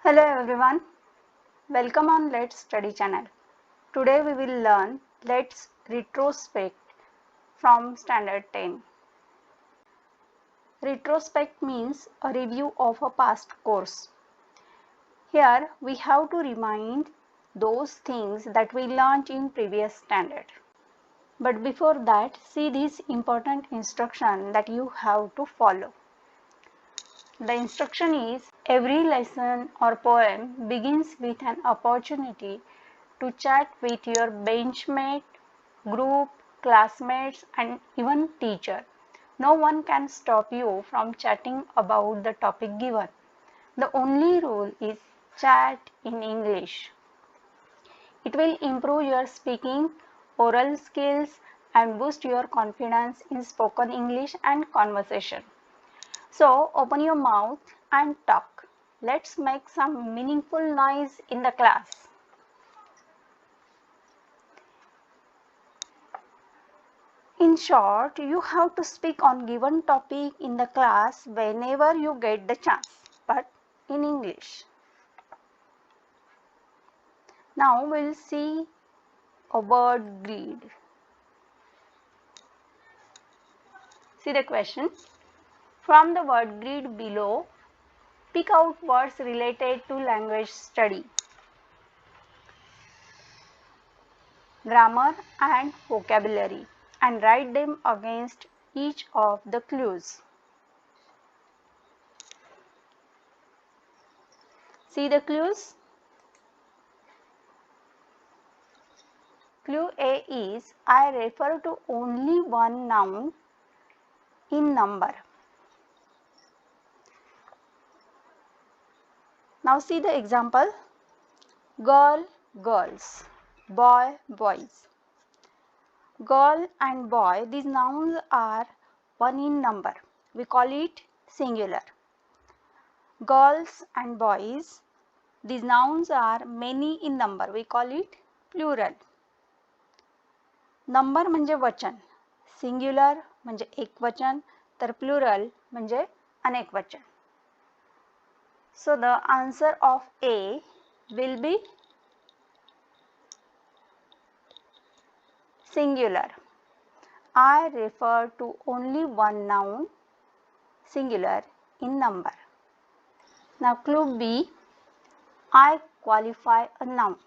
Hello everyone, welcome on Let's Study channel. Today we will learn Let's Retrospect from Standard 10. Retrospect means a review of a past course. Here we have to remind those things that we learned in previous standard. But before that, see this important instruction that you have to follow. The instruction is every lesson or poem begins with an opportunity to chat with your benchmate, group, classmates and even teacher. No one can stop you from chatting about the topic given. The only rule is chat in English. It will improve your speaking, oral skills and boost your confidence in spoken English and conversation. So open your mouth and talk. Let's make some meaningful noise in the class. In short, you have to speak on given topic in the class whenever you get the chance, but in English. Now we'll see a word grid. See the question. From the word grid below, pick out words related to language study, grammar and vocabulary, and write them against each of the clues. See the clues. Clue A is I refer to only one noun in number. Now see the example. Girl, girls, boy, boys. Girl and boy, these nouns are one in number. We call it singular. Girls and boys, these nouns are many in number. We call it plural. Number म्हणजे वचन, singular म्हणजे एकवचन, तर plural म्हणजे अनेकवचन. So the answer of A will be singular. I refer to only one noun, singular in number. Now clue B, I qualify a noun.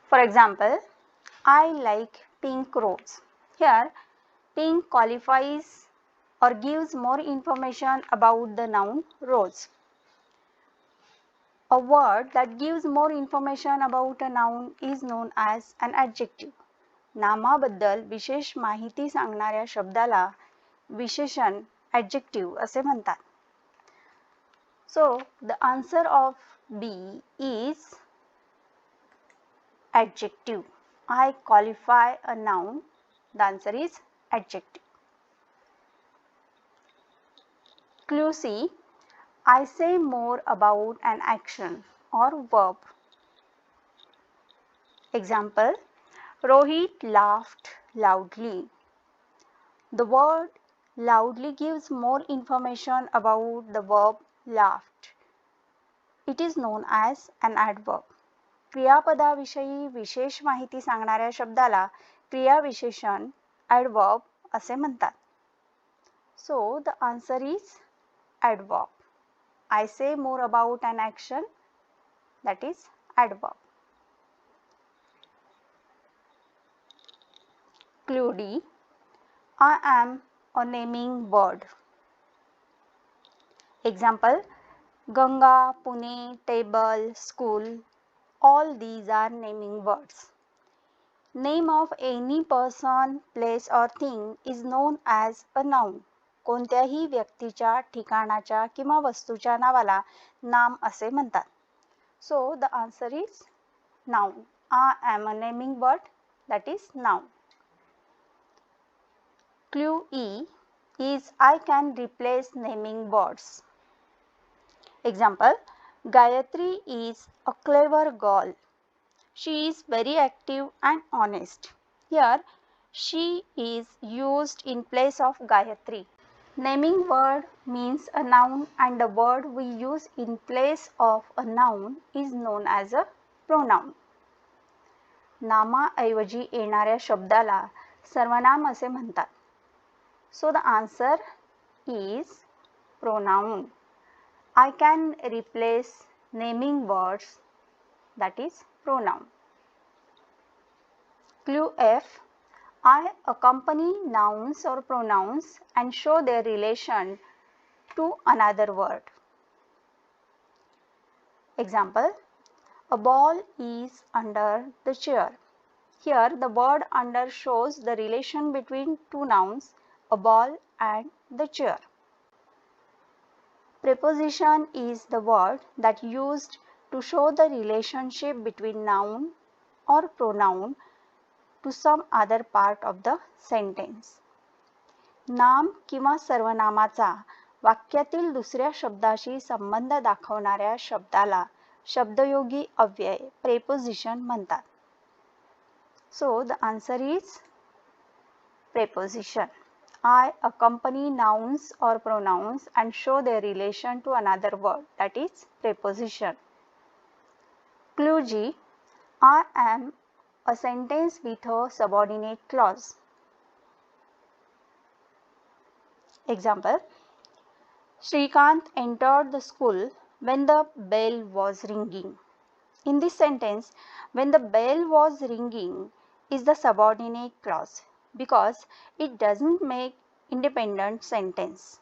For example, I like pink rose. Here, pink qualifies or gives more information about the noun rose. A word that gives more information about a noun is known as an adjective. नामाबद्दल विशेष माहिती सांगणाऱ्या शब्दाला विशेषण adjective असे म्हणतात. So the answer of B is adjective. I qualify a noun. The answer is adjective. Clue C, I say more about an action or verb. Example, Rohit laughed loudly. The word loudly gives more information about the verb laughed. It is known as an adverb. क्रियापदाविषयी विशेष माहिती सांगणाऱ्या शब्दाला क्रियाविशेषण adverb असे म्हणतात. So the answer is adverb. I say more about an action, that is adverb. Clue D, I am a naming word. Example, Ganga, Pune, table, school, all these are naming words. Name of any person, place or thing is known as a noun. कोणत्याही व्यक्तीच्या, ठिकाणाच्या किंवा वस्तूच्या नावाला नाम असे म्हणतात. So the answer is noun. I am a naming word, that is noun. Clue E is I can replace naming words. Example, Gayatri is a clever girl. She is very active and honest. Here, she is used in place of Gayatri. Naming word means a noun and the word we use in place of a noun is known as a pronoun. नामाऐवजी येणाऱ्या शब्दाला सर्वनाम असे म्हणतात. So the answer is pronoun. I can replace naming words, that is pronoun. Clue F. I accompany nouns or pronouns and show their relation to another word. Example, a ball is under the chair. Here the word under shows the relation between two nouns, a ball and the chair. Preposition is the word that used to show the relationship between noun or pronoun to some other part of the sentence. नाम किंवा सर्वनामाचा वाक्यातील दुसऱ्या शब्दाशी संबंध दाखवणाऱ्या शब्दाला शब्दयोगी अव्यय preposition म्हणतात. So the answer is preposition. I accompany nouns or pronouns and show their relation to another word, that is preposition. Clue G. I am a sentence with a subordinate clause. Example, Shrikant entered the school when the bell was ringing. In this sentence, when the bell was ringing is the subordinate clause because it doesn't make independent sentence.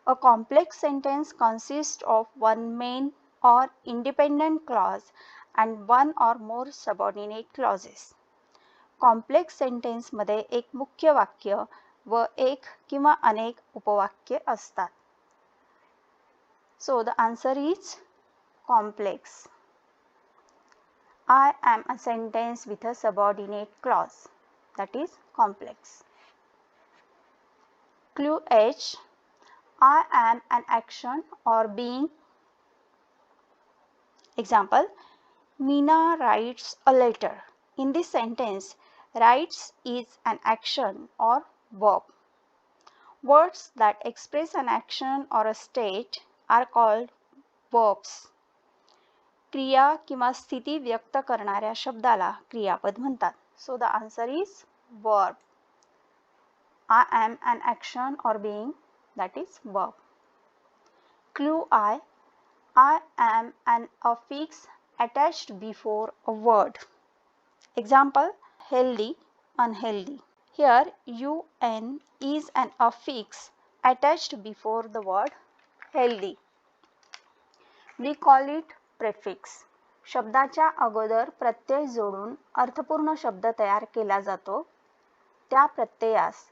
A complex sentence consists of one main or independent clause and one or more subordinate clauses. Complex sentence मध्ये एक मुख्य वाक्य व एक किंवा अनेक उपवाक्ये असतात. So the answer is complex. I am a sentence with a subordinate clause, that is complex. Clue H. I am an action or being. Example, Meena writes a letter. In this sentence, writes is an action or verb. Words that express an action or a state are called verbs. क्रिया किंवा स्थिती व्यक्त करणाऱ्या शब्दाला क्रियापद म्हणतात. So the answer is verb. I am an action or being, that is verb. Clue I. I am an affix attached before a word. Example, healthy, unhealthy. Here un is an affix attached before the word healthy. We call it prefix. शब्दाच्या अगोदर प्रत्यय जोडून अर्थपूर्ण शब्द तयार केला जातो. त्या प्रत्ययास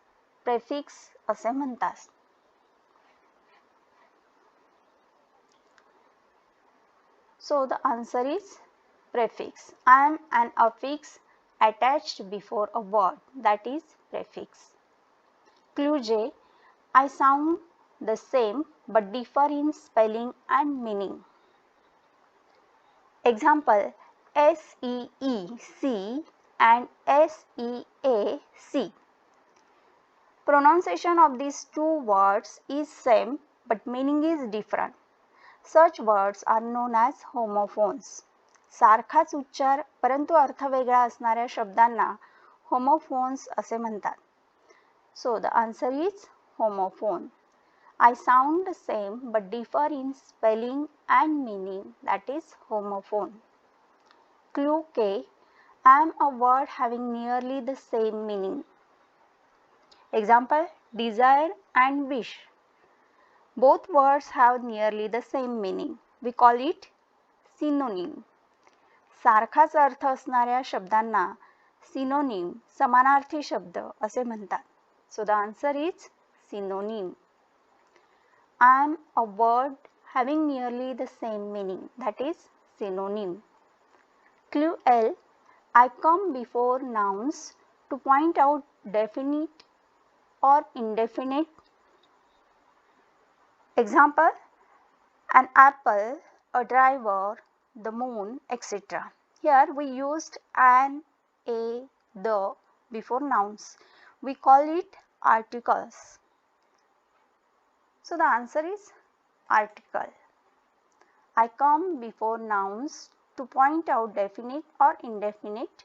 prefix असे म्हणतात. So the answer is prefix. I am an affix attached before a word, that is prefix. Clue J. I sound the same but differ in spelling and meaning. Example, SEEC and SEAC. Pronunciation of these two words is same but meaning is different. Such words are known as homophones. सारखाच उच्चार परंतु अर्थ वेगळा असणाऱ्या शब्दांना homophones असे म्हणतात. So the answer is homophone. I sound the same but differ in spelling and meaning, that is homophone. Clue K. I am a word having nearly the same meaning. Example, desire and wish. Both words have nearly the same meaning. We call it synonym. सारखाच अर्थ असणाऱ्या शब्दांना synonym, समानार्थी शब्द असे म्हणतात. So the answer is synonym. I am a word having nearly the same meaning, that is synonym. Clue L. I come before nouns to point out definite or indefinite. Example, an apple, a driver, the moon, etc. Here we used an, a, the before nouns. We call it articles. So the answer is article. I come before nouns to point out definite or indefinite,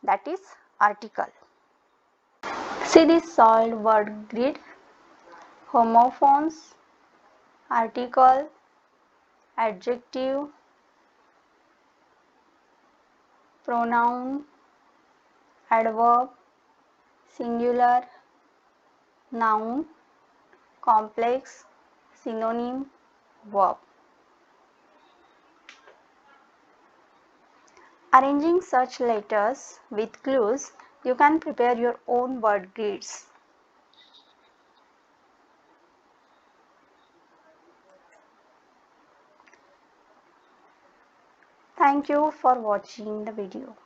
that is article. See this solved word grid: homophones, article, adjective, pronoun, adverb, singular, noun, complex, synonym, verb. Arranging such letters with clues, you can prepare your own word grids. Thank you for watching the video.